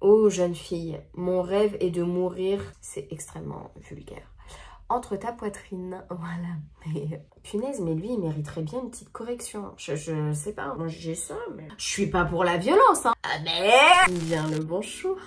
Oh jeune fille, mon rêve est de mourir, c'est extrêmement vulgaire, entre ta poitrine, voilà. Mais punaise, mais lui, il mériterait bien une petite correction. Je sais pas, moi j'ai ça, mais je suis pas pour la violence, hein. Ah mais bien le bonjour,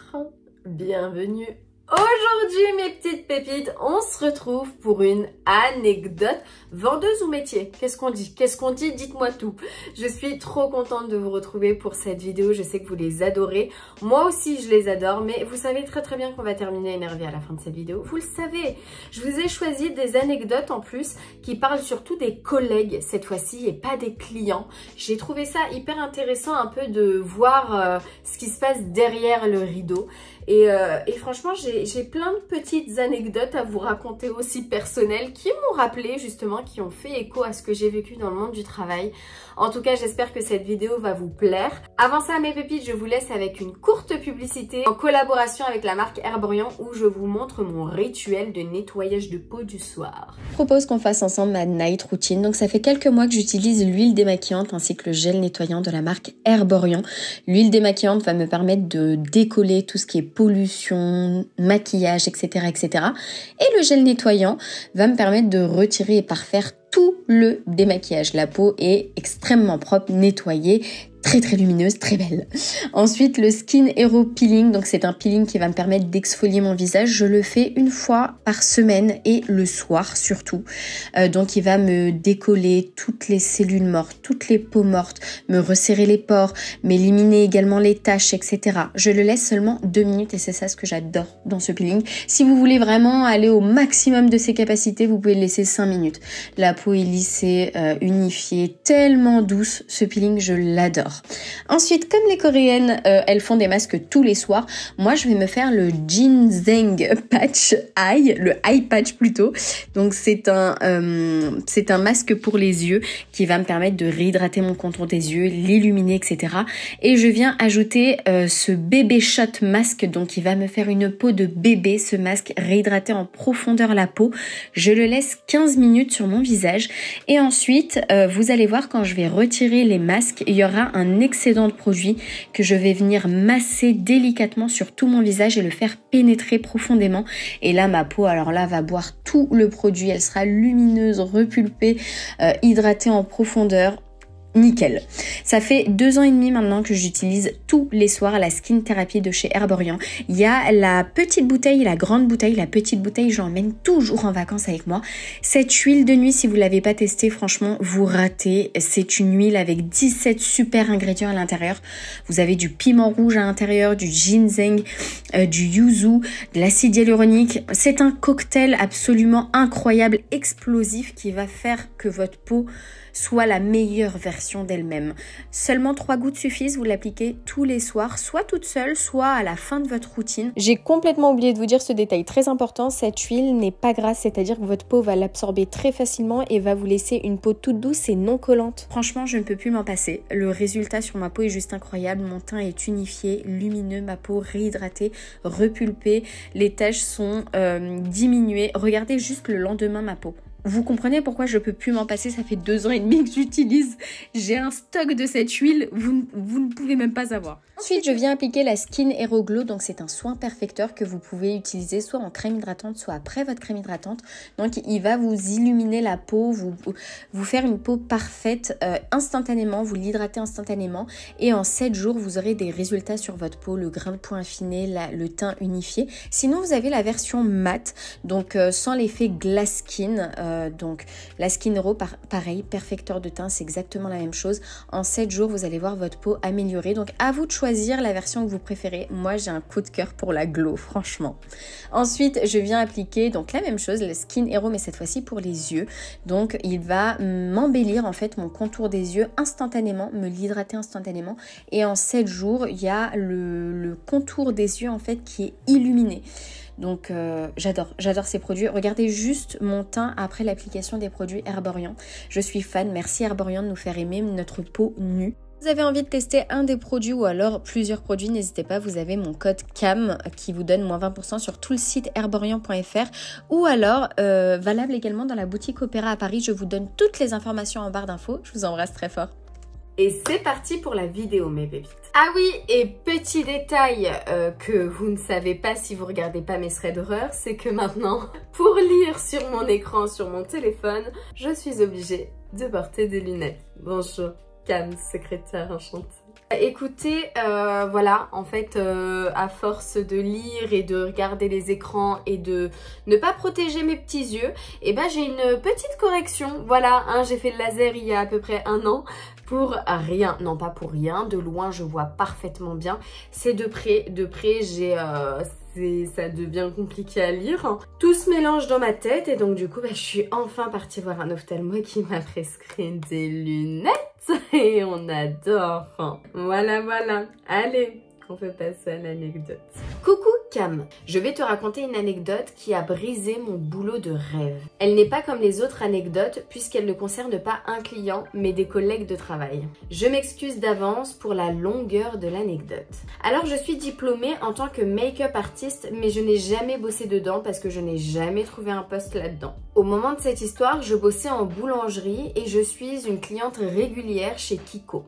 bienvenue. Aujourd'hui, mes petites pépites, on se retrouve pour une anecdote. Vendeuse ou métier? Qu'est-ce qu'on dit? Qu'est-ce qu'on dit? Dites-moi tout. Je suis trop contente de vous retrouver pour cette vidéo. Je sais que vous les adorez. Moi aussi, je les adore. Mais vous savez très bien qu'on va terminer énervé à la fin de cette vidéo. Vous le savez. Je vous ai choisi des anecdotes en plus qui parlent surtout des collègues cette fois-ci et pas des clients. J'ai trouvé ça hyper intéressant un peu de voir ce qui se passe derrière le rideau. Et franchement, j'ai plein de petites anecdotes à vous raconter aussi personnelles qui m'ont rappelé justement, qui ont fait écho à ce que j'ai vécu dans le monde du travail. En tout cas, j'espère que cette vidéo va vous plaire. Avant ça, mes pépites, je vous laisse avec une courte publicité en collaboration avec la marque Herborian où je vous montre mon rituel de nettoyage de peau du soir. Je propose qu'on fasse ensemble ma night routine. Donc ça fait quelques mois que j'utilise l'huile démaquillante ainsi que le gel nettoyant de la marque Herborian. L'huile démaquillante va me permettre de décoller tout ce qui est pollution, maquillage, etc., etc. Et le gel nettoyant va me permettre de retirer et parfaire tout le démaquillage. La peau est extrêmement propre, nettoyée, très lumineuse, très belle. Ensuite, le Skin Hero Peeling. Donc, c'est un peeling qui va me permettre d'exfolier mon visage. Je le fais une fois par semaine et le soir surtout. Donc, il va me décoller toutes les cellules mortes, toutes les peaux mortes, me resserrer les pores, m'éliminer également les taches, etc. Je le laisse seulement 2 minutes et c'est ça ce que j'adore dans ce peeling. Si vous voulez vraiment aller au maximum de ses capacités, vous pouvez le laisser 5 minutes. La peau est lissée, unifiée, tellement douce. Ce peeling, je l'adore. Ensuite, comme les Coréennes, elles font des masques tous les soirs, moi je vais me faire le Ginseng Patch Eye, le Eye Patch plutôt. Donc c'est un masque pour les yeux qui va me permettre de réhydrater mon contour des yeux, l'illuminer, etc. Et je viens ajouter ce Bébé Shot Masque, donc il va me faire une peau de bébé, ce masque réhydrater en profondeur la peau. Je le laisse 15 minutes sur mon visage et ensuite, vous allez voir quand je vais retirer les masques, il y aura un excédent de produit que je vais venir masser délicatement sur tout mon visage et le faire pénétrer profondément. Et là, ma peau, alors là, va boire tout le produit. Elle sera lumineuse, repulpée, hydratée en profondeur. Nickel. Ça fait 2 ans et demi maintenant que j'utilise tous les soirs la Skin Therapy de chez Herborian. Il y a la petite bouteille et la grande bouteille. La petite bouteille, j'emmène toujours en vacances avec moi. Cette huile de nuit, si vous ne l'avez pas testée, franchement, vous ratez. C'est une huile avec 17 super ingrédients à l'intérieur. Vous avez du piment rouge à l'intérieur, du ginseng, du yuzu, de l'acide hyaluronique. C'est un cocktail absolument incroyable, explosif, qui va faire que votre peau soit la meilleure version d'elle-même. Seulement 3 gouttes suffisent, vous l'appliquez tous les soirs, soit toute seule, soit à la fin de votre routine. J'ai complètement oublié de vous dire ce détail très important, cette huile n'est pas grasse, c'est-à-dire que votre peau va l'absorber très facilement et va vous laisser une peau toute douce et non collante. Franchement, je ne peux plus m'en passer. Le résultat sur ma peau est juste incroyable, mon teint est unifié, lumineux, ma peau réhydratée, repulpée, les taches sont diminuées. Regardez juste le lendemain ma peau. Vous comprenez pourquoi je peux plus m'en passer, ça fait 2 ans et demi que j'utilise. J'ai un stock de cette huile, vous ne pouvez même pas savoir. Ensuite, je viens appliquer la Skin Hero Glow, donc c'est un soin perfecteur que vous pouvez utiliser soit en crème hydratante, soit après votre crème hydratante. Donc il va vous illuminer la peau, vous faire une peau parfaite instantanément, vous l'hydrater instantanément. Et en 7 jours, vous aurez des résultats sur votre peau, le grain de peau affiné, le teint unifié. Sinon, vous avez la version mat, donc sans l'effet glass skin. Donc la Skin Hero, pareil, perfecteur de teint, c'est exactement la même chose. En 7 jours, vous allez voir votre peau améliorée. Donc à vous de choisir la version que vous préférez. Moi, j'ai un coup de cœur pour la Glow, franchement. Ensuite, je viens appliquer donc la même chose, le Skin Hero, mais cette fois-ci pour les yeux. Donc il va m'embellir en fait mon contour des yeux instantanément, me l'hydrater instantanément. Et en 7 jours, il y a le contour des yeux en fait qui est illuminé. Donc j'adore ces produits. Regardez juste mon teint après l'application des produits Herborian. Je suis fan. Merci Herborian de nous faire aimer notre peau nue. Vous avez envie de tester un des produits ou alors plusieurs produits, n'hésitez pas, vous avez mon code CAM qui vous donne moins 20% sur tout le site herborian.fr ou alors valable également dans la boutique Opéra à Paris. Je vous donne toutes les informations en barre d'infos. Je vous embrasse très fort. Et c'est parti pour la vidéo mes pépites. Ah oui, et petit détail que vous ne savez pas si vous regardez pas mes threads d'horreur, c'est que maintenant, pour lire sur mon écran, sur mon téléphone, je suis obligée de porter des lunettes. Bonjour, Cam, secrétaire enchantée. Écoutez, voilà, en fait, à force de lire et de regarder les écrans et de ne pas protéger mes petits yeux, et ben j'ai une petite correction. Voilà, hein, j'ai fait le laser il y a à peu près 1 an. Pour rien, non pas pour rien, de loin je vois parfaitement bien. C'est de près j'ai... ça devient compliqué à lire. Hein. Tout se mélange dans ma tête et donc du coup je suis enfin partie voir un ophtalmo qui m'a prescrit des lunettes et on adore. Hein. Voilà, allez, on peut passer à l'anecdote. Coucou Cam, je vais te raconter une anecdote qui a brisé mon boulot de rêve. Elle n'est pas comme les autres anecdotes puisqu'elle ne concerne pas un client mais des collègues de travail. Je m'excuse d'avance pour la longueur de l'anecdote. Alors je suis diplômée en tant que make-up artiste mais je n'ai jamais bossé dedans parce que je n'ai jamais trouvé un poste là-dedans. Au moment de cette histoire, je bossais en boulangerie et je suis une cliente régulière chez Kiko.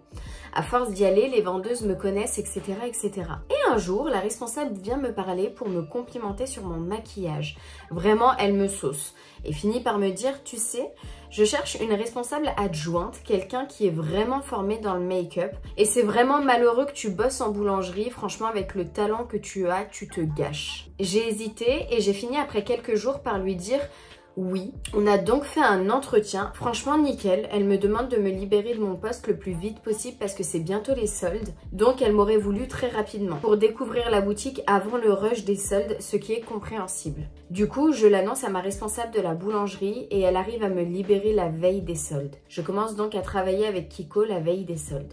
À force d'y aller, les vendeuses me connaissent, etc., etc. Et un jour, la responsable vient me parler pour me complimenter sur mon maquillage. Vraiment, elle me sauce. Et finit par me dire, tu sais, je cherche une responsable adjointe, quelqu'un qui est vraiment formé dans le make-up. Et c'est vraiment malheureux que tu bosses en boulangerie. Franchement, avec le talent que tu as, tu te gâches. J'ai hésité et j'ai fini après quelques jours par lui dire... Oui, on a donc fait un entretien, franchement nickel, elle me demande de me libérer de mon poste le plus vite possible parce que c'est bientôt les soldes, donc elle m'aurait voulu très rapidement pour découvrir la boutique avant le rush des soldes, ce qui est compréhensible. Du coup, je l'annonce à ma responsable de la boulangerie et elle arrive à me libérer la veille des soldes. Je commence donc à travailler avec Kiko la veille des soldes.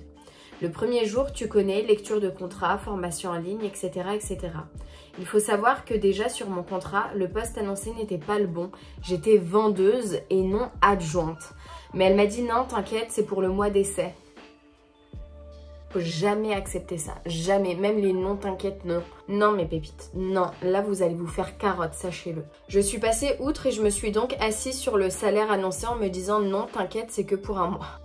Le premier jour, tu connais, lecture de contrat, formation en ligne, etc., etc. Il faut savoir que déjà sur mon contrat, le poste annoncé n'était pas le bon. J'étais vendeuse et non adjointe. Mais elle m'a dit non, t'inquiète, c'est pour le mois d'essai. Faut jamais accepter ça, jamais, même les non t'inquiète, non. Non mes pépites, non, là vous allez vous faire carotte, sachez-le. Je suis passée outre et je me suis donc assise sur le salaire annoncé en me disant non t'inquiète, c'est que pour un mois.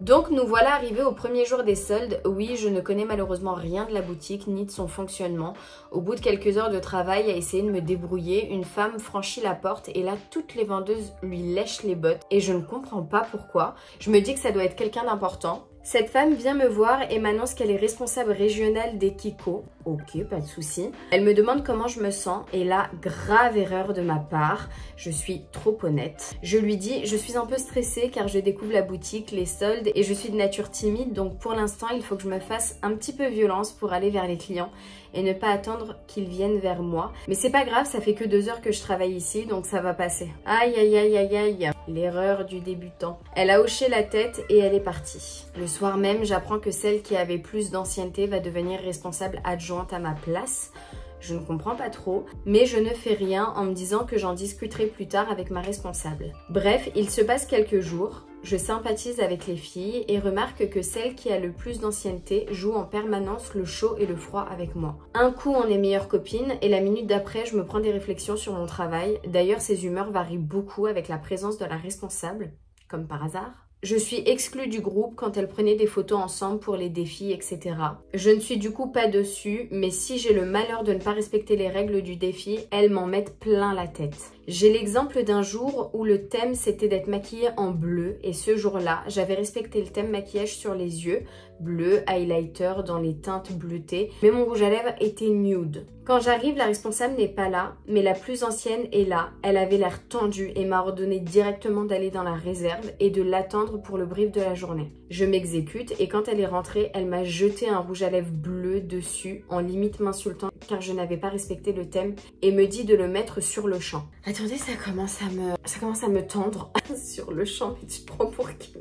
Donc nous voilà arrivés au premier jour des soldes. Oui, je ne connais malheureusement rien de la boutique ni de son fonctionnement. Au bout de quelques heures de travail à essayer de me débrouiller, une femme franchit la porte et là toutes les vendeuses lui lèchent les bottes et je ne comprends pas pourquoi. Je me dis que ça doit être quelqu'un d'important. Cette femme vient me voir et m'annonce qu'elle est responsable régionale des Kiko. Ok, pas de souci. Elle me demande comment je me sens et là, grave erreur de ma part. Je suis trop honnête. Je lui dis, je suis un peu stressée car je découvre la boutique, les soldes et je suis de nature timide. Donc pour l'instant, il faut que je me fasse un petit peu violence pour aller vers les clients et ne pas attendre qu'ils viennent vers moi. Mais c'est pas grave, ça fait que 2 heures que je travaille ici, donc ça va passer. Aïe, aïe, aïe, aïe, aïe. L'erreur du débutant. Elle a hoché la tête et elle est partie. Le soir même, j'apprends que celle qui avait plus d'ancienneté va devenir responsable adjointe à ma place. Je ne comprends pas trop, mais je ne fais rien en me disant que j'en discuterai plus tard avec ma responsable. Bref, il se passe quelques jours. Je sympathise avec les filles et remarque que celle qui a le plus d'ancienneté joue en permanence le chaud et le froid avec moi. Un coup, on est meilleures copines et la minute d'après, je me prends des réflexions sur mon travail. D'ailleurs, ses humeurs varient beaucoup avec la présence de la responsable, comme par hasard. Je suis exclue du groupe quand elles prenaient des photos ensemble pour les défis, etc. Je ne suis du coup pas dessus, mais si j'ai le malheur de ne pas respecter les règles du défi, elles m'en mettent plein la tête. J'ai l'exemple d'un jour où le thème c'était d'être maquillée en bleu et ce jour-là, j'avais respecté le thème maquillage sur les yeux, bleu, highlighter dans les teintes bleutées, mais mon rouge à lèvres était nude. Quand j'arrive, la responsable n'est pas là, mais la plus ancienne est là. Elle avait l'air tendue et m'a ordonné directement d'aller dans la réserve et de l'attendre pour le brief de la journée. Je m'exécute et quand elle est rentrée, elle m'a jeté un rouge à lèvres bleu dessus, en limite m'insultant car je n'avais pas respecté le thème et me dit de le mettre sur le champ. Attendez, ça commence à me tendre sur le champ, mais tu te prends pour qui?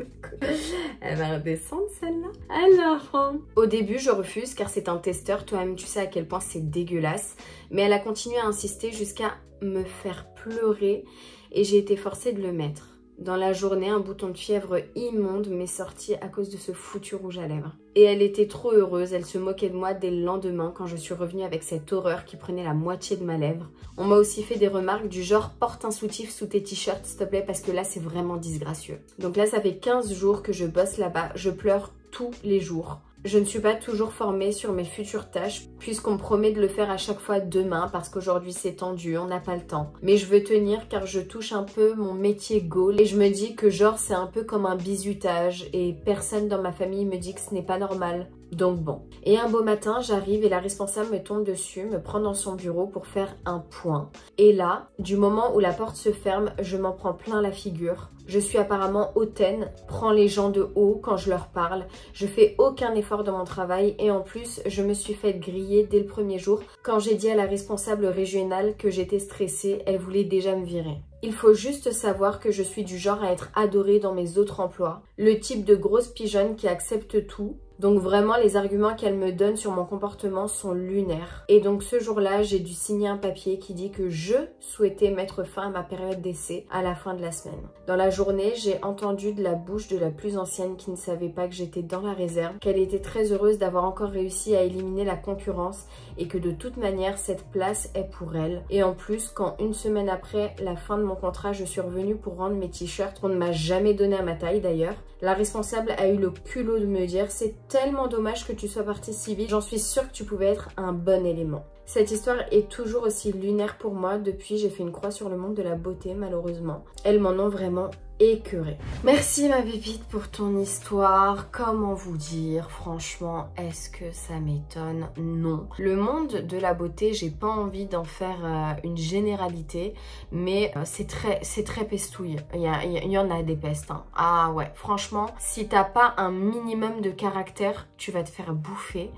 Elle va redescendre celle-là. Alors, au début, je refuse car c'est un testeur, toi-même tu sais à quel point c'est dégueulasse, mais elle a continué à insister jusqu'à me faire pleurer et j'ai été forcée de le mettre. Dans la journée, un bouton de fièvre immonde m'est sorti à cause de ce foutu rouge à lèvres. Et elle était trop heureuse, elle se moquait de moi dès le lendemain quand je suis revenue avec cette horreur qui prenait la moitié de ma lèvre. On m'a aussi fait des remarques du genre « porte un soutif sous tes t-shirts s'il te plaît parce que là c'est vraiment disgracieux ». Donc là ça fait 15 jours que je bosse là-bas, je pleure tous les jours. Je ne suis pas toujours formée sur mes futures tâches puisqu'on me promet de le faire à chaque fois demain parce qu'aujourd'hui c'est tendu, on n'a pas le temps. Mais je veux tenir car je touche un peu mon métier goal et je me dis que genre c'est un peu comme un bizutage et personne dans ma famille me dit que ce n'est pas normal. Donc bon. Et un beau matin, j'arrive et la responsable me tombe dessus, me prend dans son bureau pour faire un point. Et là, du moment où la porte se ferme, je m'en prends plein la figure. Je suis apparemment hautaine, prends les gens de haut quand je leur parle. Je fais aucun effort dans mon travail et en plus, je me suis fait griller dès le premier jour. Quand j'ai dit à la responsable régionale que j'étais stressée, elle voulait déjà me virer. Il faut juste savoir que je suis du genre à être adorée dans mes autres emplois. Le type de grosse pigeonne qui accepte tout. Donc vraiment, les arguments qu'elle me donne sur mon comportement sont lunaires. Et donc ce jour-là, j'ai dû signer un papier qui dit que je souhaitais mettre fin à ma période d'essai à la fin de la semaine. Dans la journée, j'ai entendu de la bouche de la plus ancienne qui ne savait pas que j'étais dans la réserve, qu'elle était très heureuse d'avoir encore réussi à éliminer la concurrence et que de toute manière, cette place est pour elle. Et en plus, quand une semaine après la fin de mon contrat, je suis revenue pour rendre mes t-shirts qu'on ne m'a jamais donné à ma taille d'ailleurs, la responsable a eu le culot de me dire « C'est tellement dommage que tu sois partie si vite, j'en suis sûre que tu pouvais être un bon élément. » Cette histoire est toujours aussi lunaire pour moi. Depuis, j'ai fait une croix sur le monde de la beauté, malheureusement. Elles m'en ont vraiment écœurée. Merci ma pépite pour ton histoire. Comment vous dire, franchement, est-ce que ça m'étonne? Non. Le monde de la beauté, j'ai pas envie d'en faire une généralité, mais c'est très pestouille. Il y en a des pestes. Hein. Ah ouais, franchement, si t'as pas un minimum de caractère, tu vas te faire bouffer.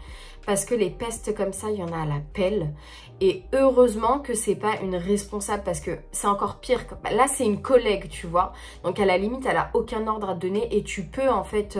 Parce que les pestes comme ça, il y en a à la pelle. Et heureusement que c'est pas une responsable parce que c'est encore pire. Là, c'est une collègue, tu vois. Donc à la limite, elle a aucun ordre à te donner et tu peux en fait...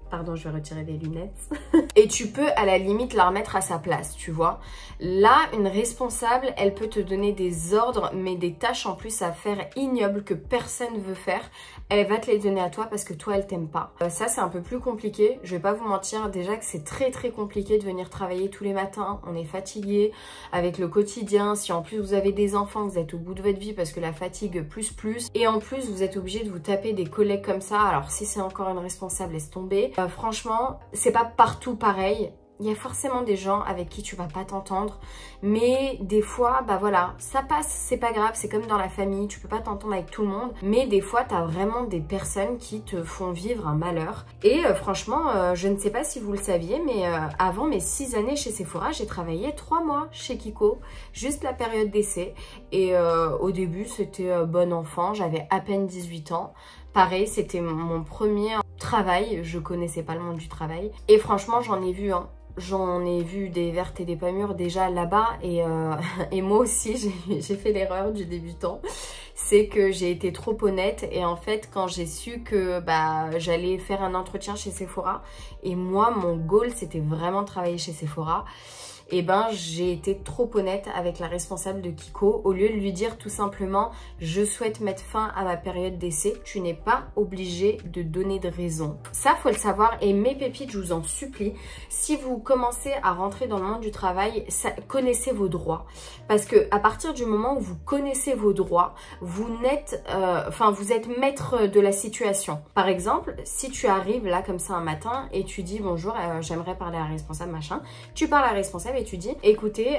Pardon, je vais retirer les lunettes. Et tu peux à la limite la remettre à sa place, tu vois. Là, une responsable, elle peut te donner des ordres, mais des tâches en plus à faire ignobles que personne veut faire. Elle va te les donner à toi parce que toi, elle t'aime pas. Ça, c'est un peu plus compliqué. Je vais pas vous mentir, déjà que c'est très compliqué de venir travailler tous les matins. On est fatigué avec le quotidien. Si en plus vous avez des enfants, vous êtes au bout de votre vie parce que la fatigue plus. Et en plus, vous êtes obligé de vous taper des collègues comme ça. Alors si c'est encore une responsable, laisse tomber. Franchement, c'est pas partout pareil. Il y a forcément des gens avec qui tu vas pas t'entendre, mais des fois, bah voilà, ça passe, c'est pas grave, c'est comme dans la famille, tu peux pas t'entendre avec tout le monde, mais des fois, t'as vraiment des personnes qui te font vivre un malheur. Et franchement, je ne sais pas si vous le saviez, mais avant mes 6 années chez Sephora, j'ai travaillé 3 mois chez Kiko, juste la période d'essai. Et au début, c'était bon enfant, j'avais à peine 18 ans. Pareil, c'était mon premier travail, je connaissais pas le monde du travail. Et franchement, j'en ai vu un. J'en ai vu des vertes et des pas mûres déjà là-bas et moi aussi j'ai fait l'erreur du débutant. C'est que j'ai été trop honnête et en fait quand j'ai su que j'allais faire un entretien chez Sephora et moi mon goal c'était vraiment de travailler chez Sephora, et j'ai été trop honnête avec la responsable de Kiko. Au lieu de lui dire tout simplement je souhaite mettre fin à ma période d'essai, tu n'es pas obligé de donner de raison. Ça faut le savoir et mes pépites, je vous en supplie, si vous commencez à rentrer dans le monde du travail, connaissez vos droits. Parce que à partir du moment où vous connaissez vos droits, vous êtes maître de la situation. Par exemple, si tu arrives là comme ça un matin et tu dis bonjour, j'aimerais parler à la responsable machin, tu parles à la responsable et tu dis écoutez,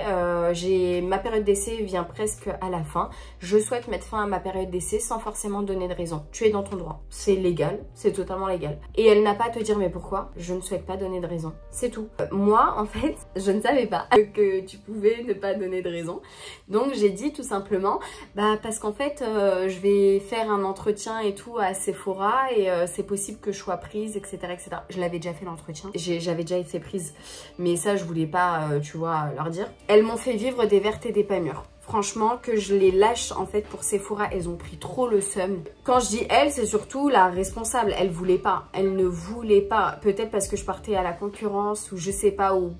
ma période d'essai vient presque à la fin, je souhaite mettre fin à ma période d'essai sans forcément donner de raison. Tu es dans ton droit, c'est légal, c'est totalement légal. Et elle n'a pas à te dire mais pourquoi? Je ne souhaite pas donner de raison, c'est tout. Moi en fait, je ne savais pas que tu pouvais ne pas donner de raison. Donc j'ai dit tout simplement parce qu'en fait je vais faire un entretien et tout à Sephora et c'est possible que je sois prise, etc. etc. Je l'avais déjà fait l'entretien, j'avais déjà été prise, mais ça je voulais pas tu vois leur dire. Elles m'ont fait vivre des vertes et des pas mûres. Franchement, que je les lâche en fait pour Sephora, elles ont pris trop le seum. Quand je dis elle, c'est surtout la responsable. Elle voulait pas, elle ne voulait pas. Peut-être parce que je partais à la concurrence ou je sais pas, ou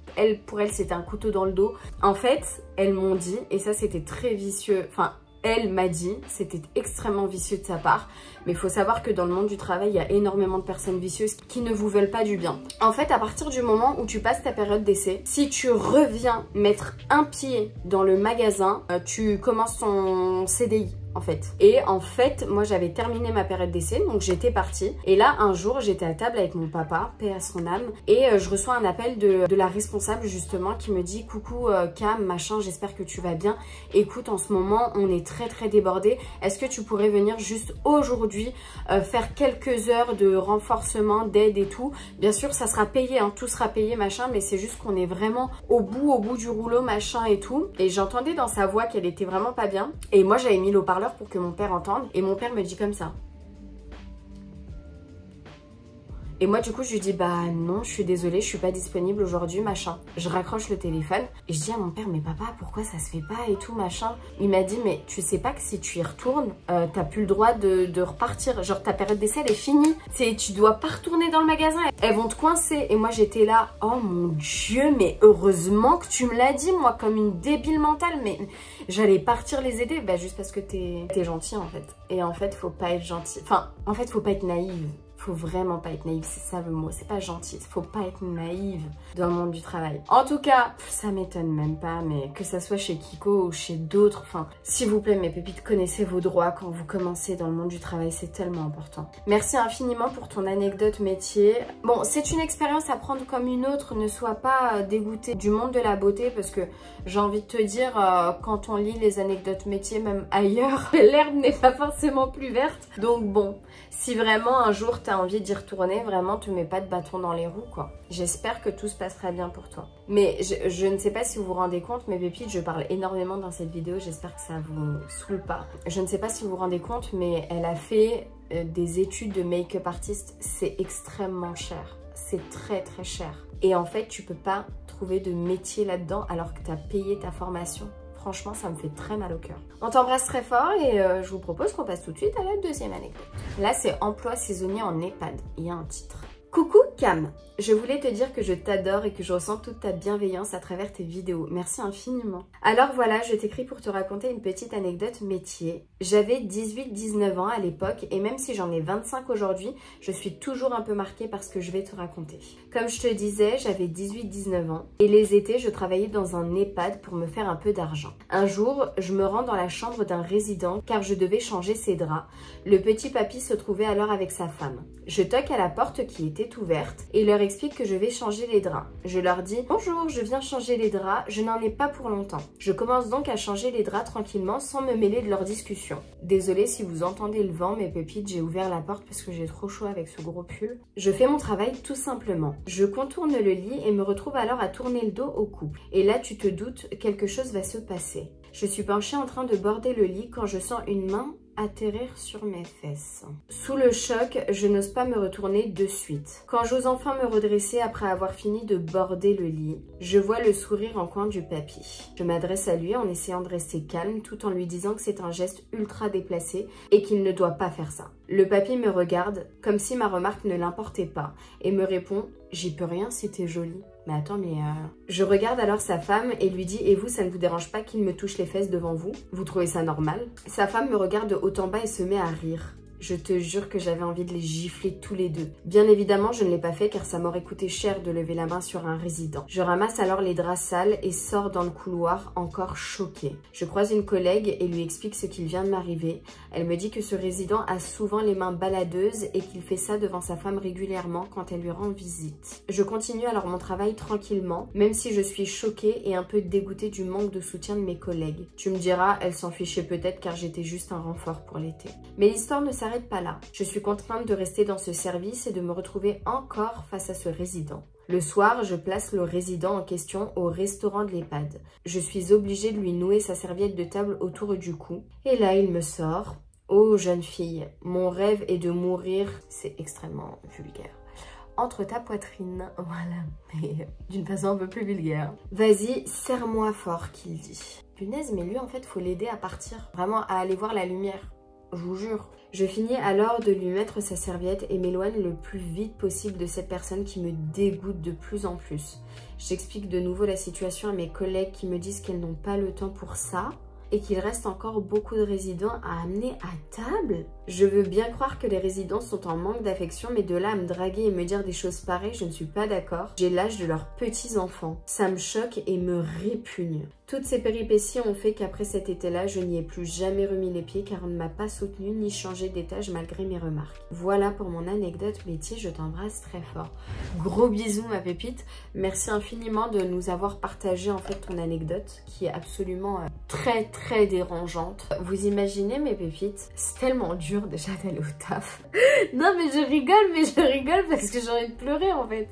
pour elle c'était un couteau dans le dos. En fait, elles m'ont dit, et ça c'était très vicieux, enfin elle m'a dit, c'était extrêmement vicieux de sa part, mais il faut savoir que dans le monde du travail, il y a énormément de personnes vicieuses qui ne vous veulent pas du bien. En fait, à partir du moment où tu passes ta période d'essai, si tu reviens mettre un pied dans le magasin, tu commences ton CDI. en fait. Et en fait, moi j'avais terminé ma période d'essai, donc j'étais partie. Et là, un jour, j'étais à table avec mon papa, paix à son âme, et je reçois un appel de la responsable justement qui me dit « Coucou Cam, machin, j'espère que tu vas bien. Écoute, en ce moment, on est très débordé. Est-ce que tu pourrais venir juste aujourd'hui faire quelques heures de renforcement, d'aide et tout. Bien sûr, ça sera payé, hein, tout sera payé, machin, mais c'est juste qu'on est vraiment au bout du rouleau, machin et tout. » Et j'entendais dans sa voix qu'elle était vraiment pas bien. Et moi, j'avais mis l'haut-parleur pour que mon père entende. Et mon père me dit comme ça. Et moi, du coup, je lui dis, bah non, je suis désolée, je suis pas disponible aujourd'hui, machin. Je raccroche le téléphone et je dis à mon père, mais papa, pourquoi ça se fait pas et tout, machin. Il m'a dit, mais tu sais pas que si tu y retournes, t'as plus le droit de repartir. Genre, ta période d'essai, elle est finie. Tu dois pas retourner dans le magasin. Elles vont te coincer. Et moi, j'étais là, oh mon Dieu, mais heureusement que tu me l'as dit, moi, comme une débile mentale. Mais j'allais partir les aider, bah juste parce que t'es gentil, en fait. Et en fait, faut pas être gentil. Enfin, en fait, faut pas être naïve. Faut vraiment pas être naïve, c'est ça le mot, c'est pas gentil, faut pas être naïve dans le monde du travail. En tout cas, ça m'étonne même pas, mais que ça soit chez Kiko ou chez d'autres, enfin, s'il vous plaît mes pépites, connaissez vos droits quand vous commencez dans le monde du travail, c'est tellement important. Merci infiniment pour ton anecdote métier. Bon, c'est une expérience à prendre comme une autre, ne sois pas dégoûté du monde de la beauté, parce que j'ai envie de te dire, quand on lit les anecdotes métiers, même ailleurs, l'herbe n'est pas forcément plus verte. Donc bon, si vraiment un jour t'as envie d'y retourner, vraiment te mets pas de bâton dans les roues quoi. J'espère que tout se passera bien pour toi. Mais je ne sais pas si vous vous rendez compte, mes pépites, je parle énormément dans cette vidéo, j'espère que ça vous saoule pas. Je ne sais pas si vous vous rendez compte, mais elle a fait des études de make-up artiste, c'est extrêmement cher. C'est très cher. Et en fait, tu peux pas trouver de métier là-dedans alors que tu as payé ta formation. Franchement, ça me fait très mal au cœur. On t'embrasse très fort et je vous propose qu'on passe tout de suite à la deuxième anecdote. Là, c'est emploi saisonnier en EHPAD. Il y a un titre. Coucou Cam, je voulais te dire que je t'adore et que je ressens toute ta bienveillance à travers tes vidéos. Merci infiniment. Alors voilà, je t'écris pour te raconter une petite anecdote métier. J'avais 18-19 ans à l'époque et même si j'en ai 25 aujourd'hui, je suis toujours un peu marquée par ce que je vais te raconter. Comme je te disais, j'avais 18-19 ans et les étés, je travaillais dans un EHPAD pour me faire un peu d'argent. Un jour, je me rends dans la chambre d'un résident car je devais changer ses draps. Le petit papy se trouvait alors avec sa femme. Je toque à la porte qui était ouverte et leur explique que je vais changer les draps. Je leur dis « Bonjour, je viens changer les draps, je n'en ai pas pour longtemps. » Je commence donc à changer les draps tranquillement sans me mêler de leur discussion. Désolée si vous entendez le vent, mes pépites, j'ai ouvert la porte parce que j'ai trop chaud avec ce gros pull. Je fais mon travail tout simplement. Je contourne le lit et me retrouve alors à tourner le dos au couple. Et là, tu te doutes, quelque chose va se passer. Je suis penchée en train de border le lit quand je sens une main atterrir sur mes fesses. Sous le choc, je n'ose pas me retourner de suite. Quand j'ose enfin me redresser après avoir fini de border le lit, je vois le sourire en coin du papy. Je m'adresse à lui en essayant de rester calme tout en lui disant que c'est un geste ultra déplacé et qu'il ne doit pas faire ça. Le papy me regarde comme si ma remarque ne l'importait pas et me répond « J'y peux rien si t'es jolie ». Mais attends, mais Je regarde alors sa femme et lui dis « Et vous, ça ne vous dérange pas qu'il me touche les fesses devant vous? Vous trouvez ça normal ?» Sa femme me regarde de haut en bas et se met à rire. Je te jure que j'avais envie de les gifler tous les deux. Bien évidemment, je ne l'ai pas fait car ça m'aurait coûté cher de lever la main sur un résident. Je ramasse alors les draps sales et sors dans le couloir encore choquée. Je croise une collègue et lui explique ce qu'il vient de m'arriver. Elle me dit que ce résident a souvent les mains baladeuses et qu'il fait ça devant sa femme régulièrement quand elle lui rend visite. Je continue alors mon travail tranquillement, même si je suis choquée et un peu dégoûtée du manque de soutien de mes collègues. Tu me diras, elle s'en fichait peut-être car j'étais juste un renfort pour l'été. Mais l'histoire ne s'arrête pas là. Je suis contrainte de rester dans ce service et de me retrouver encore face à ce résident. Le soir, je place le résident en question au restaurant de l'EHPAD. Je suis obligée de lui nouer sa serviette de table autour du cou. Et là, il me sort « Oh, jeune fille, mon rêve est de mourir. » C'est extrêmement vulgaire. Entre ta poitrine, voilà, mais d'une façon un peu plus vulgaire. Vas-y, serre-moi fort, qu'il dit. Punaise, mais lui, en fait, faut l'aider à partir. Vraiment, à aller voir la lumière. Je vous jure. Je finis alors de lui mettre sa serviette et m'éloigne le plus vite possible de cette personne qui me dégoûte de plus en plus. J'explique de nouveau la situation à mes collègues qui me disent qu'elles n'ont pas le temps pour ça et qu'il reste encore beaucoup de résidents à amener à table. Je veux bien croire que les résidents sont en manque d'affection, mais de là à me draguer et me dire des choses pareilles, je ne suis pas d'accord. J'ai l'âge de leurs petits-enfants. Ça me choque et me répugne. Toutes ces péripéties ont fait qu'après cet été-là, je n'y ai plus jamais remis les pieds car on ne m'a pas soutenue ni changé d'étage malgré mes remarques. Voilà pour mon anecdote métier, je t'embrasse très fort. Gros bisous ma pépite, merci infiniment de nous avoir partagé en fait ton anecdote qui est absolument très dérangeante. Vous imaginez mes pépites, c'est tellement dur déjà d'aller au taf. Non mais je rigole parce que j'ai envie de pleurer en fait.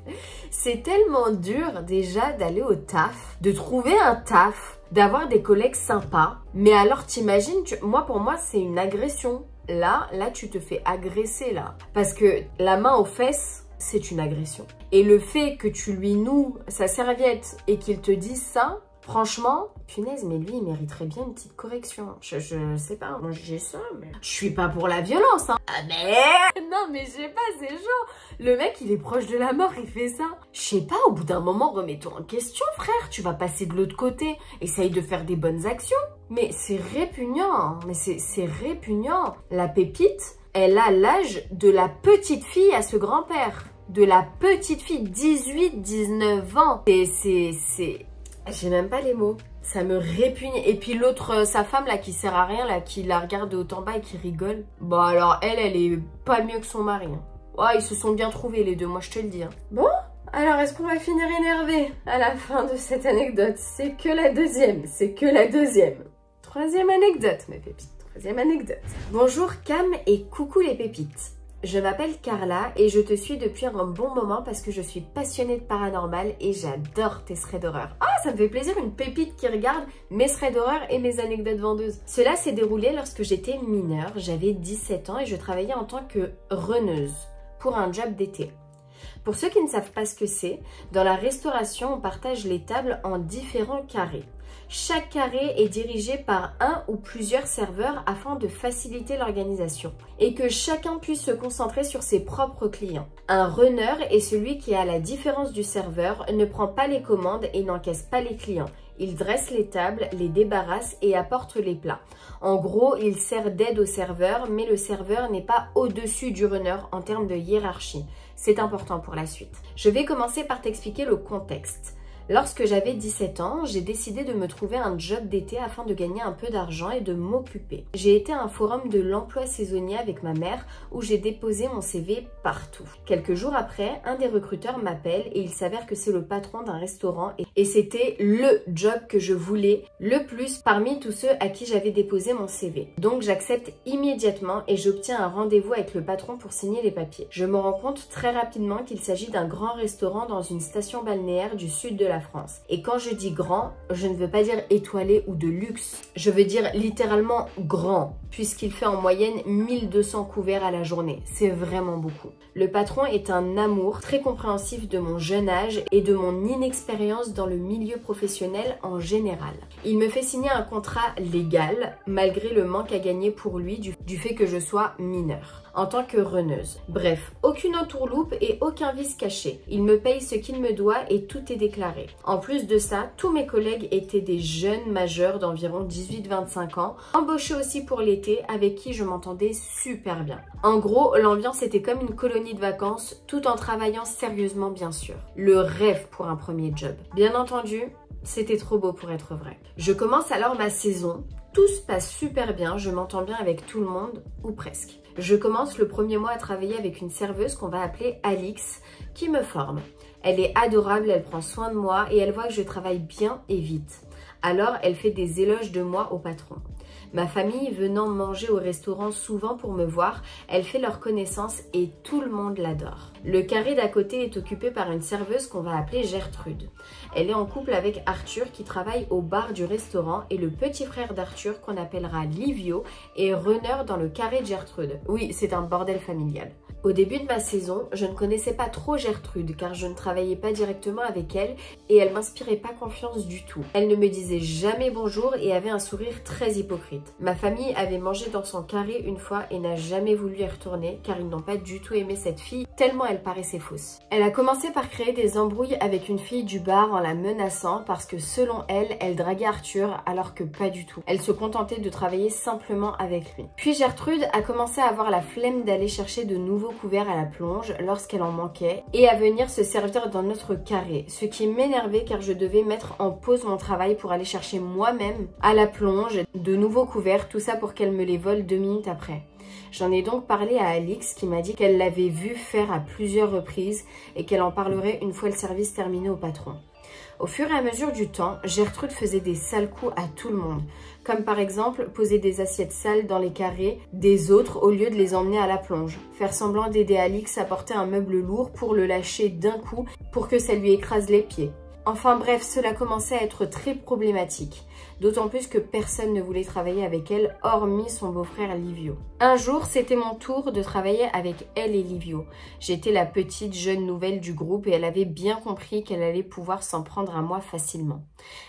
C'est tellement dur déjà d'aller au taf, de trouver un taf, d'avoir des collègues sympas. Mais alors t'imagines, pour moi c'est une agression. Là tu te fais agresser là. Parce que la main aux fesses, c'est une agression. Et le fait que tu lui noues sa serviette et qu'il te dise ça, franchement, punaise, mais lui, il mériterait bien une petite correction. Je sais pas, moi j'ai ça, mais... Je suis pas pour la violence, hein. Ah mais... Non, mais je sais pas, c'est chaud. Le mec, il est proche de la mort, il fait ça. Je sais pas, au bout d'un moment, remets-toi en question, frère. Tu vas passer de l'autre côté. Essaye de faire des bonnes actions. Mais c'est répugnant, hein. Mais c'est répugnant. La pépite, elle a l'âge de la petite fille à ce grand-père. De la petite fille, 18, 19 ans. C'est... J'ai même pas les mots. Ça me répugne. Et puis l'autre, sa femme là qui sert à rien, là qui la regarde de haut en bas et qui rigole. Bon alors elle est pas mieux que son mari. Hein. Ouais, ils se sont bien trouvés les deux, moi je te le dis. Hein. Bon, alors est-ce qu'on va finir énervé à la fin de cette anecdote? C'est que la deuxième, c'est que la deuxième. Troisième anecdote mes pépites, troisième anecdote. Bonjour Cam et coucou les pépites. Je m'appelle Carla et je te suis depuis un bon moment parce que je suis passionnée de paranormal et j'adore tes threads d'horreur. Ah, ça me fait plaisir une pépite qui regarde mes threads d'horreur et mes anecdotes vendeuses. Cela s'est déroulé lorsque j'étais mineure, j'avais 17 ans et je travaillais en tant que runneuse pour un job d'été. Pour ceux qui ne savent pas ce que c'est, dans la restauration, on partage les tables en différents carrés. Chaque carré est dirigé par un ou plusieurs serveurs afin de faciliter l'organisation et que chacun puisse se concentrer sur ses propres clients. Un runner est celui qui, à la différence du serveur, ne prend pas les commandes et n'encaisse pas les clients. Il dresse les tables, les débarrasse et apporte les plats. En gros, il sert d'aide au serveur, mais le serveur n'est pas au-dessus du runner en termes de hiérarchie. C'est important pour la suite. Je vais commencer par t'expliquer le contexte. Lorsque j'avais 17 ans, j'ai décidé de me trouver un job d'été afin de gagner un peu d'argent et de m'occuper. J'ai été à un forum de l'emploi saisonnier avec ma mère où j'ai déposé mon CV partout. Quelques jours après, un des recruteurs m'appelle et il s'avère que c'est le patron d'un restaurant et c'était le job que je voulais le plus parmi tous ceux à qui j'avais déposé mon CV. Donc j'accepte immédiatement et j'obtiens un rendez-vous avec le patron pour signer les papiers. Je me rends compte très rapidement qu'il s'agit d'un grand restaurant dans une station balnéaire du sud de la France. Et quand je dis grand, je ne veux pas dire étoilé ou de luxe. Je veux dire littéralement grand, puisqu'il fait en moyenne 1200 couverts à la journée. C'est vraiment beaucoup. Le patron est un amour, très compréhensif de mon jeune âge et de mon inexpérience dans le milieu professionnel en général. Il me fait signer un contrat légal, malgré le manque à gagner pour lui du fait que je sois mineure, en tant que runneuse. Bref, aucune entourloupe et aucun vice caché. Il me paye ce qu'il me doit et tout est déclaré. En plus de ça, tous mes collègues étaient des jeunes majeurs d'environ 18-25 ans, embauchés aussi pour l'été, avec qui je m'entendais super bien. En gros, l'ambiance était comme une colonie de vacances, tout en travaillant sérieusement bien sûr. Le rêve pour un premier job. Bien entendu, c'était trop beau pour être vrai. Je commence alors ma saison. Tout se passe super bien, je m'entends bien avec tout le monde, ou presque. Je commence le premier mois à travailler avec une serveuse qu'on va appeler Alix, qui me forme. Elle est adorable, elle prend soin de moi et elle voit que je travaille bien et vite. Alors, elle fait des éloges de moi au patron. Ma famille venant manger au restaurant souvent pour me voir, elle fait leur connaissance et tout le monde l'adore. Le carré d'à côté est occupé par une serveuse qu'on va appeler Gertrude. Elle est en couple avec Arthur qui travaille au bar du restaurant et le petit frère d'Arthur qu'on appellera Livio est runner dans le carré de Gertrude. Oui, c'est un bordel familial. Au début de ma saison, je ne connaissais pas trop Gertrude car je ne travaillais pas directement avec elle et elle m'inspirait pas confiance du tout. Elle ne me disait jamais bonjour et avait un sourire très hypocrite. Ma famille avait mangé dans son carré une fois et n'a jamais voulu y retourner car ils n'ont pas du tout aimé cette fille tellement elle paraissait fausse. Elle a commencé par créer des embrouilles avec une fille du bar en la menaçant parce que selon elle, elle draguait Arthur alors que pas du tout. Elle se contentait de travailler simplement avec lui. Puis Gertrude a commencé à avoir la flemme d'aller chercher de nouveaux couverts à la plonge lorsqu'elle en manquait et à venir se servir dans notre carré, ce qui m'énervait car je devais mettre en pause mon travail pour aller chercher moi-même à la plonge de nouveaux couverts, tout ça pour qu'elle me les vole 2 minutes après. J'en ai donc parlé à Alix qui m'a dit qu'elle l'avait vu faire à plusieurs reprises et qu'elle en parlerait une fois le service terminé au patron. Au fur et à mesure du temps, Gertrude faisait des sales coups à tout le monde, comme par exemple poser des assiettes sales dans les carrés des autres au lieu de les emmener à la plonge, faire semblant d'aider Alix à porter un meuble lourd pour le lâcher d'un coup pour que ça lui écrase les pieds. Enfin bref, cela commençait à être très problématique, d'autant plus que personne ne voulait travailler avec elle, hormis son beau-frère Livio. Un jour, c'était mon tour de travailler avec elle et Livio. J'étais la petite jeune nouvelle du groupe et elle avait bien compris qu'elle allait pouvoir s'en prendre à moi facilement.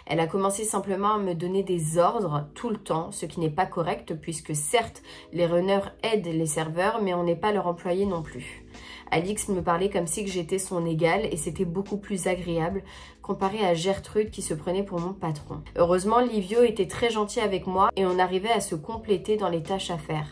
Elle a commencé simplement à me donner des ordres tout le temps, ce qui n'est pas correct puisque certes, les runners aident les serveurs, mais on n'est pas leur employé non plus. Alix me parlait comme si j'étais son égale et c'était beaucoup plus agréable comparé à Gertrude qui se prenait pour mon patron. Heureusement, Livio était très gentil avec moi et on arrivait à se compléter dans les tâches à faire.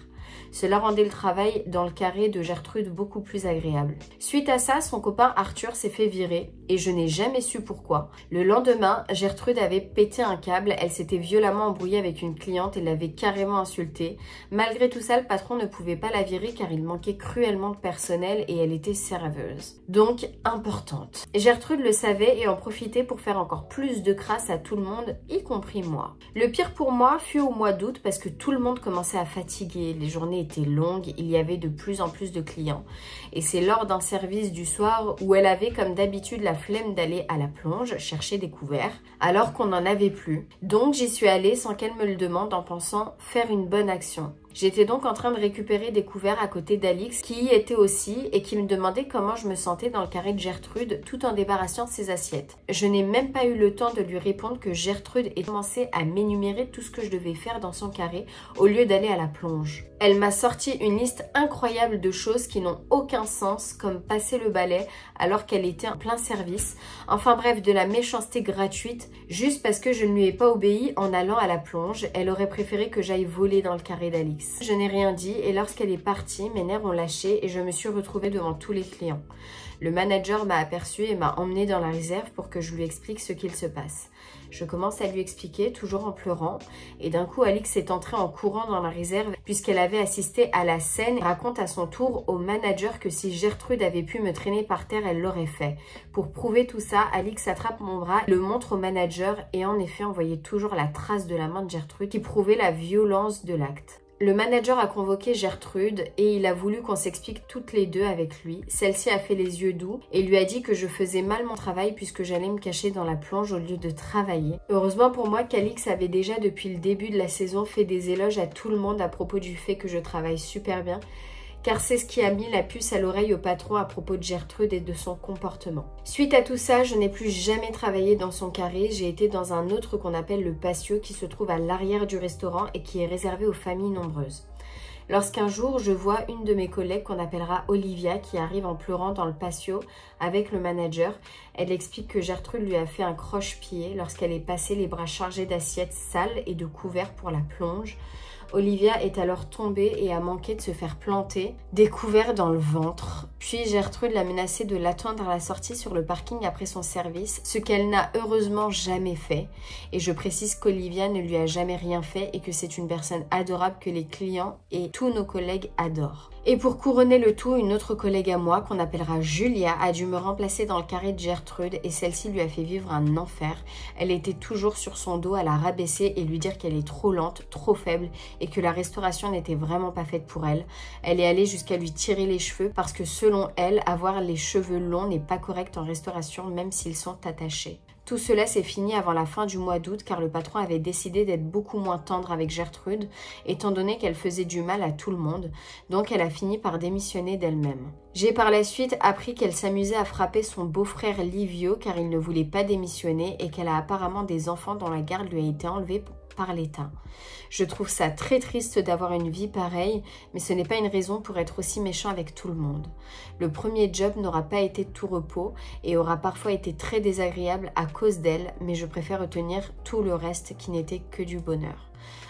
Cela rendait le travail dans le carré de Gertrude beaucoup plus agréable. Suite à ça, son copain Arthur s'est fait virer et je n'ai jamais su pourquoi. Le lendemain, Gertrude avait pété un câble, elle s'était violemment embrouillée avec une cliente et l'avait carrément insultée. Malgré tout ça, le patron ne pouvait pas la virer car il manquait cruellement de personnel et elle était serveuse. Donc, importante. Gertrude le savait et en profitait pour faire encore plus de crasse à tout le monde, y compris moi. Le pire pour moi fut au mois d'août parce que tout le monde commençait à fatiguer, les journées étaient longues, il y avait de plus en plus de clients. Et c'est lors d'un service du soir où elle avait comme d'habitude la flemme d'aller à la plonge chercher des couverts, alors qu'on n'en avait plus. Donc j'y suis allée sans qu'elle me le demande en pensant faire une bonne action. J'étais donc en train de récupérer des couverts à côté d'Alix qui y était aussi et qui me demandait comment je me sentais dans le carré de Gertrude tout en débarrassant de ses assiettes. Je n'ai même pas eu le temps de lui répondre que Gertrude ait commencé à m'énumérer tout ce que je devais faire dans son carré au lieu d'aller à la plonge. Elle m'a sorti une liste incroyable de choses qui n'ont aucun sens comme passer le balai alors qu'elle était en plein service. Enfin bref, de la méchanceté gratuite juste parce que je ne lui ai pas obéi en allant à la plonge. Elle aurait préféré que j'aille voler dans le carré d'Alix. Je n'ai rien dit et lorsqu'elle est partie, mes nerfs ont lâché et je me suis retrouvée devant tous les clients. Le manager m'a aperçue et m'a emmenée dans la réserve pour que je lui explique ce qu'il se passe. Je commence à lui expliquer, toujours en pleurant, et d'un coup Alix est entrée en courant dans la réserve puisqu'elle avait assisté à la scène et raconte à son tour au manager que si Gertrude avait pu me traîner par terre, elle l'aurait fait. Pour prouver tout ça, Alix attrape mon bras, le montre au manager et en effet on voyait toujours la trace de la main de Gertrude qui prouvait la violence de l'acte. Le manager a convoqué Gertrude et il a voulu qu'on s'explique toutes les deux avec lui. Celle-ci a fait les yeux doux et lui a dit que je faisais mal mon travail puisque j'allais me cacher dans la plonge au lieu de travailler. Heureusement pour moi qu'Alix avait déjà depuis le début de la saison fait des éloges à tout le monde à propos du fait que je travaille super bien, car c'est ce qui a mis la puce à l'oreille au patron à propos de Gertrude et de son comportement. Suite à tout ça, je n'ai plus jamais travaillé dans son carré, j'ai été dans un autre qu'on appelle le patio qui se trouve à l'arrière du restaurant et qui est réservé aux familles nombreuses. Lorsqu'un jour, je vois une de mes collègues qu'on appellera Olivia qui arrive en pleurant dans le patio avec le manager, elle explique que Gertrude lui a fait un croche-pied lorsqu'elle est passée les bras chargés d'assiettes sales et de couverts pour la plonge. Olivia est alors tombée et a manqué de se faire planter des couverts dans le ventre. Puis Gertrude l'a menacée de l'attendre à la sortie sur le parking après son service, ce qu'elle n'a heureusement jamais fait. Et je précise qu'Olivia ne lui a jamais rien fait et que c'est une personne adorable que les clients et tous nos collègues adorent. Et pour couronner le tout, une autre collègue à moi, qu'on appellera Julia, a dû me remplacer dans le carré de Gertrude et celle-ci lui a fait vivre un enfer. Elle était toujours sur son dos à la rabaisser et lui dire qu'elle est trop lente, trop faible et que la restauration n'était vraiment pas faite pour elle. Elle est allée jusqu'à lui tirer les cheveux parce que selon elle, avoir les cheveux longs n'est pas correct en restauration même s'ils sont attachés. Tout cela s'est fini avant la fin du mois d'août car le patron avait décidé d'être beaucoup moins tendre avec Gertrude étant donné qu'elle faisait du mal à tout le monde, donc elle a fini par démissionner d'elle-même. J'ai par la suite appris qu'elle s'amusait à frapper son beau-frère Livio car il ne voulait pas démissionner et qu'elle a apparemment des enfants dont la garde lui a été enlevée par l'État. Je trouve ça très triste d'avoir une vie pareille, mais ce n'est pas une raison pour être aussi méchant avec tout le monde. Le premier job n'aura pas été de tout repos et aura parfois été très désagréable à cause d'elle, mais je préfère retenir tout le reste qui n'était que du bonheur.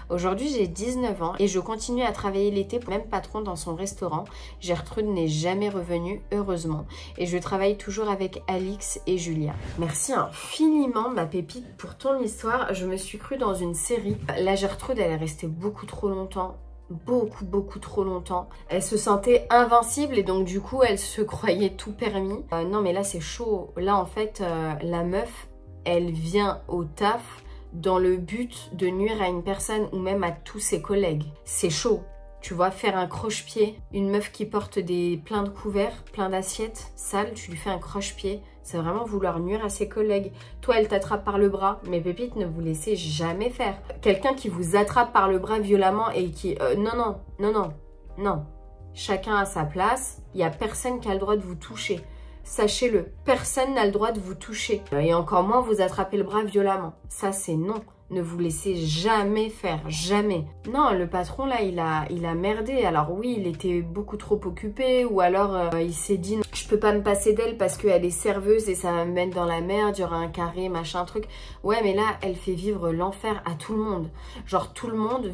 Aujourd'hui, j'ai 19 ans et je continue à travailler l'été pour le même patron dans son restaurant. Gertrude n'est jamais revenue, heureusement. Et je travaille toujours avec Alix et Julia. Merci infiniment, ma pépite, pour ton histoire. Je me suis crue dans une série. La Gertrude, elle est restée beaucoup trop longtemps. Beaucoup trop longtemps. Elle se sentait invincible et donc du coup, elle se croyait tout permis. Non, mais là, c'est chaud. Là, en fait, la meuf, elle vient au taf dans le but de nuire à une personne ou même à tous ses collègues. C'est chaud. Tu vois, faire un croche-pied, une meuf qui porte plein de couverts, plein d'assiettes sales, tu lui fais un croche-pied. C'est vraiment vouloir nuire à ses collègues. Toi, elle t'attrape par le bras. Mais pépites, ne vous laissez jamais faire. Quelqu'un qui vous attrape par le bras violemment et qui... non. Chacun a sa place. Il n'y a personne qui a le droit de vous toucher. Sachez-le, personne n'a le droit de vous toucher. Et encore moins vous attraper le bras violemment. Ça, c'est non. Ne vous laissez jamais faire, jamais. Non, le patron, là, il a merdé. Alors oui, il était beaucoup trop occupé. Ou alors, il s'est dit, je peux pas me passer d'elle parce qu'elle est serveuse et ça va me mettre dans la merde. Il y aura un carré, machin, truc. Ouais, mais là, elle fait vivre l'enfer à tout le monde. Genre, tout le monde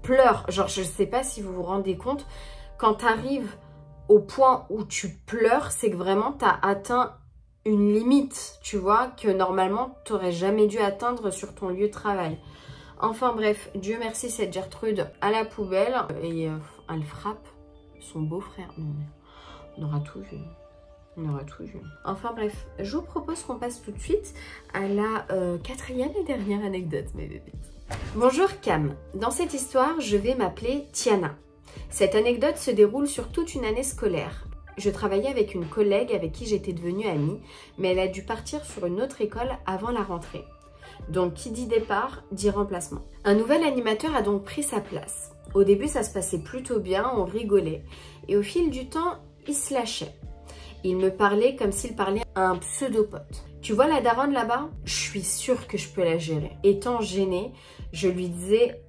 pleure. Genre, je sais pas si vous vous rendez compte. Quand t'arrives au point où tu pleures, c'est que vraiment tu as atteint une limite, tu vois, que normalement tu n'aurais jamais dû atteindre sur ton lieu de travail. Enfin bref, Dieu merci, cette Gertrude à la poubelle et elle frappe son beau-frère. On aura tout vu. On aura tout vu. Enfin bref, je vous propose qu'on passe tout de suite à la quatrième et dernière anecdote, mes bébites. Bonjour Cam, dans cette histoire, je vais m'appeler Tiana. Cette anecdote se déroule sur toute une année scolaire. Je travaillais avec une collègue avec qui j'étais devenue amie, mais elle a dû partir sur une autre école avant la rentrée. Donc qui dit départ, dit remplacement. Un nouvel animateur a donc pris sa place. Au début, ça se passait plutôt bien, on rigolait. Et au fil du temps, il se lâchait. Il me parlait comme s'il parlait à un pseudo-pote. Tu vois la daronne là-bas? Je suis sûre que je peux la gérer. Étant gênée, je lui disais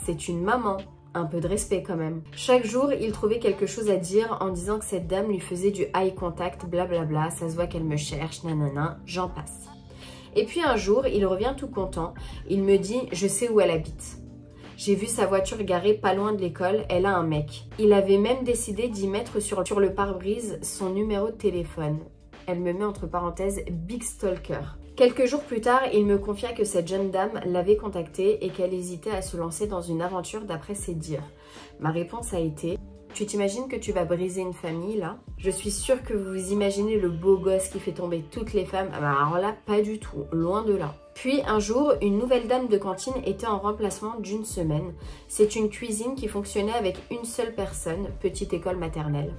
c'est une maman. Un peu de respect quand même. Chaque jour, il trouvait quelque chose à dire en disant que cette dame lui faisait du eye contact, blablabla, ça se voit qu'elle me cherche, nanana, j'en passe. Et puis un jour, il revient tout content, il me dit « je sais où elle habite ». J'ai vu sa voiture garée pas loin de l'école, elle a un mec. Il avait même décidé d'y mettre sur le pare-brise son numéro de téléphone. Elle me met entre parenthèses « Big Stalker ». Quelques jours plus tard, il me confia que cette jeune dame l'avait contacté et qu'elle hésitait à se lancer dans une aventure d'après ses dires. Ma réponse a été « Tu t'imagines que tu vas briser une famille là ?» Je suis sûre que vous imaginez le beau gosse qui fait tomber toutes les femmes. Alors là, pas du tout, loin de là. Puis un jour, une nouvelle dame de cantine était en remplacement d'une semaine. C'est une cuisine qui fonctionnait avec une seule personne, petite école maternelle.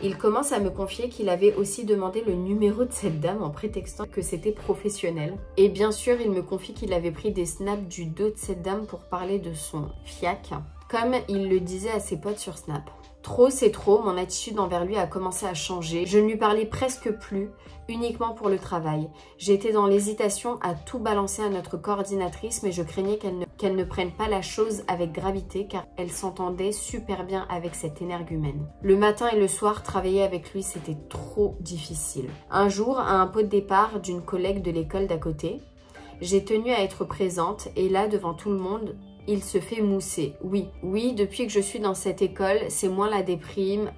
Il commence à me confier qu'il avait aussi demandé le numéro de cette dame en prétextant que c'était professionnel. Et bien sûr, il me confie qu'il avait pris des snaps du dos de cette dame pour parler de son fiac, comme il le disait à ses potes sur Snap. Trop, c'est trop, mon attitude envers lui a commencé à changer. Je ne lui parlais presque plus, uniquement pour le travail. J'étais dans l'hésitation à tout balancer à notre coordinatrice, mais je craignais qu'elle ne prenne pas la chose avec gravité, car elle s'entendait super bien avec cette énergumène. Le matin et le soir, travailler avec lui, c'était trop difficile. Un jour, à un pot de départ d'une collègue de l'école d'à côté, j'ai tenu à être présente, et là, devant tout le monde, il se fait mousser. Oui, depuis que je suis dans cette école, c'est moins la déprime,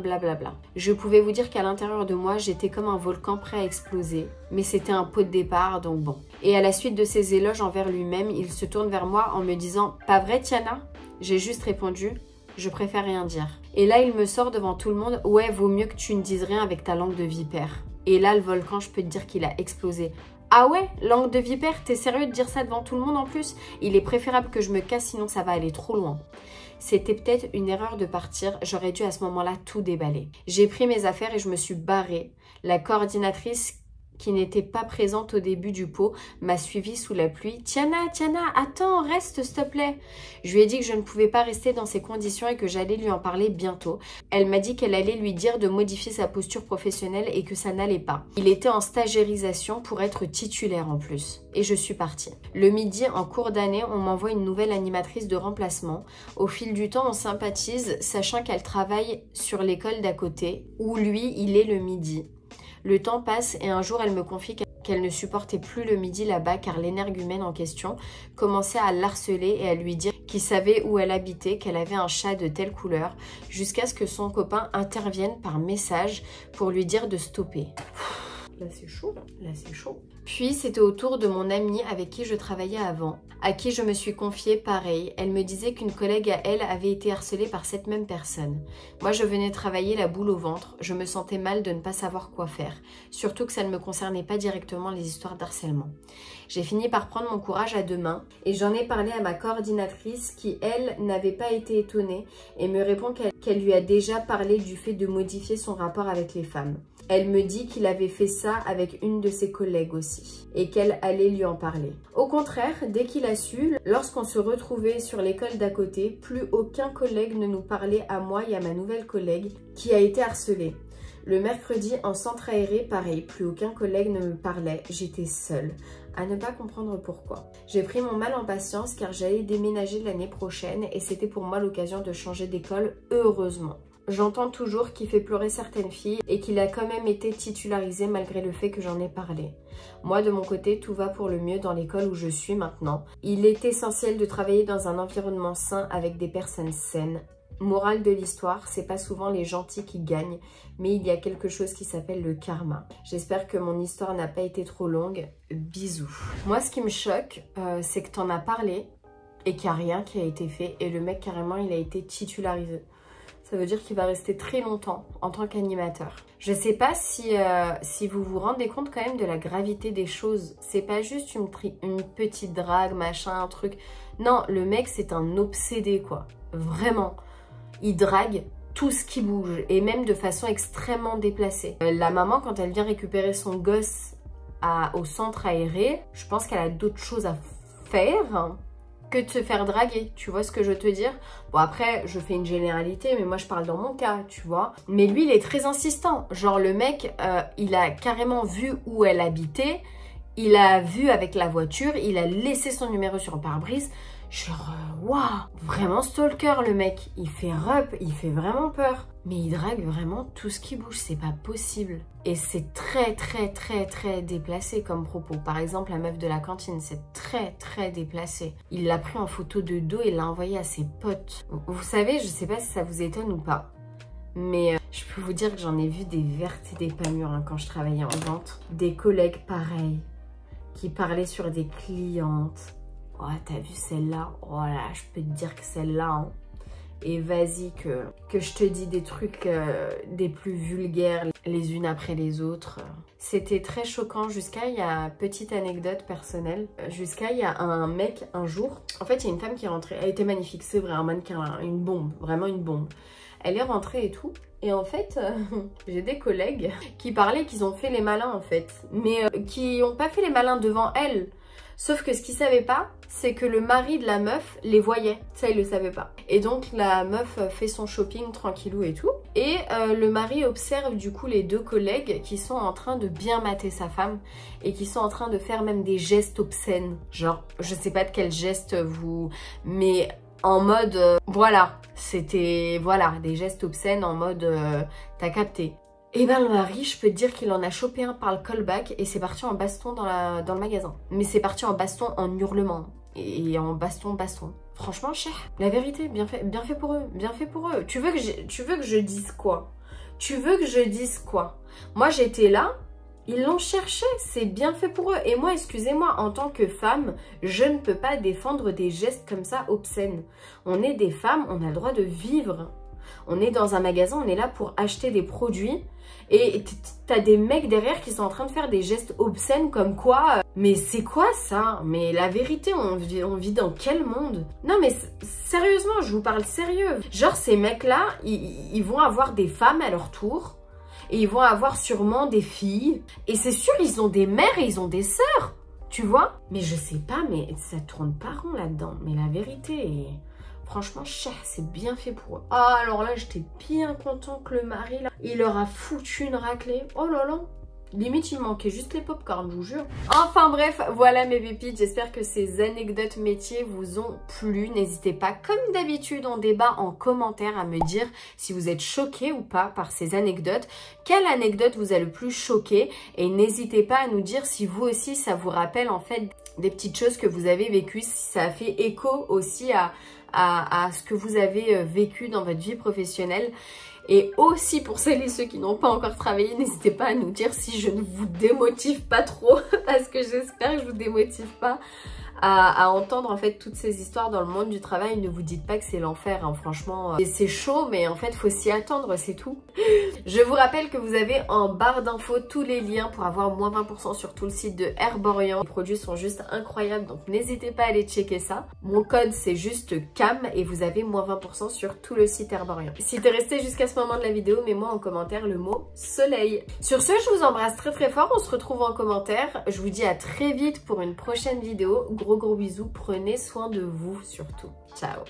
blablabla. Je pouvais vous dire qu'à l'intérieur de moi, j'étais comme un volcan prêt à exploser. Mais c'était un pot de départ, donc bon. Et à la suite de ses éloges envers lui-même, il se tourne vers moi en me disant « Pas vrai, Tiana ?» J'ai juste répondu « Je préfère rien dire. » Et là, il me sort devant tout le monde « Ouais, vaut mieux que tu ne dises rien avec ta langue de vipère. » Et là, le volcan, je peux te dire qu'il a explosé. Ah ouais, langue de vipère, t'es sérieux de dire ça devant tout le monde en plus? Il est préférable que je me casse, sinon ça va aller trop loin. C'était peut-être une erreur de partir, j'aurais dû à ce moment-là tout déballer. J'ai pris mes affaires et je me suis barrée. La coordinatrice qui n'était pas présente au début du pot, m'a suivie sous la pluie. « Tiana, attends, reste s'il te plaît !» Je lui ai dit que je ne pouvais pas rester dans ces conditions et que j'allais lui en parler bientôt. Elle m'a dit qu'elle allait lui dire de modifier sa posture professionnelle et que ça n'allait pas. Il était en stagiairisation pour être titulaire en plus. Et je suis partie. Le midi, en cours d'année, on m'envoie une nouvelle animatrice de remplacement. Au fil du temps, on sympathise, sachant qu'elle travaille sur l'école d'à côté, où lui, il est le midi. Le temps passe et un jour, elle me confie qu'elle ne supportait plus le midi là-bas car l'énergumène en question commençait à l'harceler et à lui dire qu'il savait où elle habitait, qu'elle avait un chat de telle couleur, jusqu'à ce que son copain intervienne par message pour lui dire de stopper. Là c'est chaud, là c'est chaud. Puis c'était au tour de mon amie avec qui je travaillais avant, à qui je me suis confiée pareil. Elle me disait qu'une collègue à elle avait été harcelée par cette même personne. Moi je venais travailler la boule au ventre, je me sentais mal de ne pas savoir quoi faire, surtout que ça ne me concernait pas directement les histoires d'harcèlement. J'ai fini par prendre mon courage à deux mains et j'en ai parlé à ma coordinatrice qui elle n'avait pas été étonnée et me répond qu'elle lui a déjà parlé du fait de modifier son rapport avec les femmes. Elle me dit qu'il avait fait ça avec une de ses collègues aussi et qu'elle allait lui en parler. Au contraire, dès qu'il a su, lorsqu'on se retrouvait sur l'école d'à côté, plus aucun collègue ne nous parlait à moi et à ma nouvelle collègue qui a été harcelée. Le mercredi, en centre aéré, pareil, plus aucun collègue ne me parlait, j'étais seule, à ne pas comprendre pourquoi. J'ai pris mon mal en patience car j'allais déménager l'année prochaine et c'était pour moi l'occasion de changer d'école, heureusement. J'entends toujours qu'il fait pleurer certaines filles et qu'il a quand même été titularisé malgré le fait que j'en ai parlé. Moi, de mon côté, tout va pour le mieux dans l'école où je suis maintenant. Il est essentiel de travailler dans un environnement sain avec des personnes saines. Morale de l'histoire, c'est pas souvent les gentils qui gagnent, mais il y a quelque chose qui s'appelle le karma. J'espère que mon histoire n'a pas été trop longue. Bisous. Moi, ce qui me choque, c'est que t'en as parlé et qu'il n'y a rien qui a été fait et le mec, carrément, il a été titularisé. Ça veut dire qu'il va rester très longtemps en tant qu'animateur. Je sais pas si vous vous rendez compte quand même de la gravité des choses. C'est pas juste une petite drague, machin, un truc. Non, le mec, c'est un obsédé, quoi. Vraiment. Il drague tout ce qui bouge et même de façon extrêmement déplacée. La maman, quand elle vient récupérer son gosse au centre aéré, je pense qu'elle a d'autres choses à faire que de se faire draguer, tu vois ce que je veux te dire? Bon après, je fais une généralité, mais moi je parle dans mon cas, tu vois. Mais lui, il est très insistant. Genre le mec, il a carrément vu où elle habitait, il a vu avec la voiture, il a laissé son numéro sur le pare-brise. Genre, waouh, vraiment stalker le mec. Il fait rep, il fait vraiment peur. Mais il drague vraiment tout ce qui bouge, c'est pas possible. Et c'est très déplacé comme propos. Par exemple, la meuf de la cantine, c'est très déplacé. Il l'a pris en photo de dos et l'a envoyé à ses potes. Vous savez, je sais pas si ça vous étonne ou pas, mais je peux vous dire que j'en ai vu des vertes et des pas mûres hein, quand je travaillais en vente. Des collègues pareils, qui parlaient sur des clientes. Oh, t'as vu celle-là? Oh là, je peux te dire que celle-là, hein. Et vas-y que je te dis des trucs des plus vulgaires les unes après les autres. C'était très choquant jusqu'à, il y a petite anecdote personnelle, jusqu'à il y a un mec un jour, en fait il y a une femme qui est rentrée, elle était magnifique, c'est vrai, un mannequin, une bombe, vraiment une bombe. Elle est rentrée et tout. Et en fait, j'ai des collègues qui parlaient qu'ils ont fait les malins en fait. Mais qui n'ont pas fait les malins devant elle. Sauf que ce qu'ils savaient pas, c'est que le mari de la meuf les voyait. Ça, ils le savaient pas. Et donc, la meuf fait son shopping tranquillou et tout. Et le mari observe du coup les deux collègues qui sont en train de bien mater sa femme. Et qui sont en train de faire même des gestes obscènes. Genre, je sais pas de quel geste vous... Mais... en mode, voilà, c'était, voilà, des gestes obscènes en mode, t'as capté. Et ben le mari, je peux te dire qu'il en a chopé un par le callback et c'est parti en baston dans le magasin. Mais c'est parti en baston en hurlement et en baston. Franchement, cher. La vérité, bien fait pour eux, bien fait pour eux. Tu veux que je dise quoi? Tu veux que je dise quoi? Moi, j'étais là. Ils l'ont cherché, c'est bien fait pour eux. Et moi, excusez-moi, en tant que femme, je ne peux pas défendre des gestes comme ça obscènes. On est des femmes, on a le droit de vivre. On est dans un magasin, on est là pour acheter des produits. Et t'as des mecs derrière qui sont en train de faire des gestes obscènes comme quoi... mais c'est quoi ça? Mais la vérité, on vit dans quel monde? Non mais sérieusement, je vous parle sérieux. Genre ces mecs-là, ils vont avoir des femmes à leur tour. Et ils vont avoir sûrement des filles. Et c'est sûr, ils ont des mères et ils ont des sœurs. Tu vois? Mais je sais pas, mais ça tourne pas rond là-dedans. Mais la vérité est... Franchement, cher, c'est bien fait pour eux. Ah, alors là, j'étais bien content que le mari, là, il leur a foutu une raclée. Oh là là. Limite, il manquait juste les pop-corn, je vous jure. Enfin bref, voilà mes pépites. J'espère que ces anecdotes métiers vous ont plu. N'hésitez pas, comme d'habitude, on débat en commentaire à me dire si vous êtes choqués ou pas par ces anecdotes. Quelle anecdote vous a le plus choqué? Et n'hésitez pas à nous dire si vous aussi, ça vous rappelle en fait des petites choses que vous avez vécues, si ça a fait écho aussi à ce que vous avez vécu dans votre vie professionnelle. Et aussi pour celles et ceux qui n'ont pas encore travaillé, n'hésitez pas à nous dire si je ne vous démotive pas trop, parce que j'espère que je vous démotive pas à entendre en fait toutes ces histoires dans le monde du travail. Ne vous dites pas que c'est l'enfer, hein, franchement. C'est chaud, mais en fait, faut s'y attendre, c'est tout. Je vous rappelle que vous avez en barre d'infos tous les liens pour avoir moins 20% sur tout le site de Herborian. Les produits sont juste incroyables, donc n'hésitez pas à aller checker ça. Mon code, c'est juste CAM et vous avez moins 20% sur tout le site Herborian. Si t'es resté jusqu'à ce moment de la vidéo, mets-moi en commentaire le mot soleil. Sur ce, je vous embrasse très très fort. On se retrouve en commentaire. Je vous dis à très vite pour une prochaine vidéo. Gros bisous, prenez soin de vous surtout. Ciao.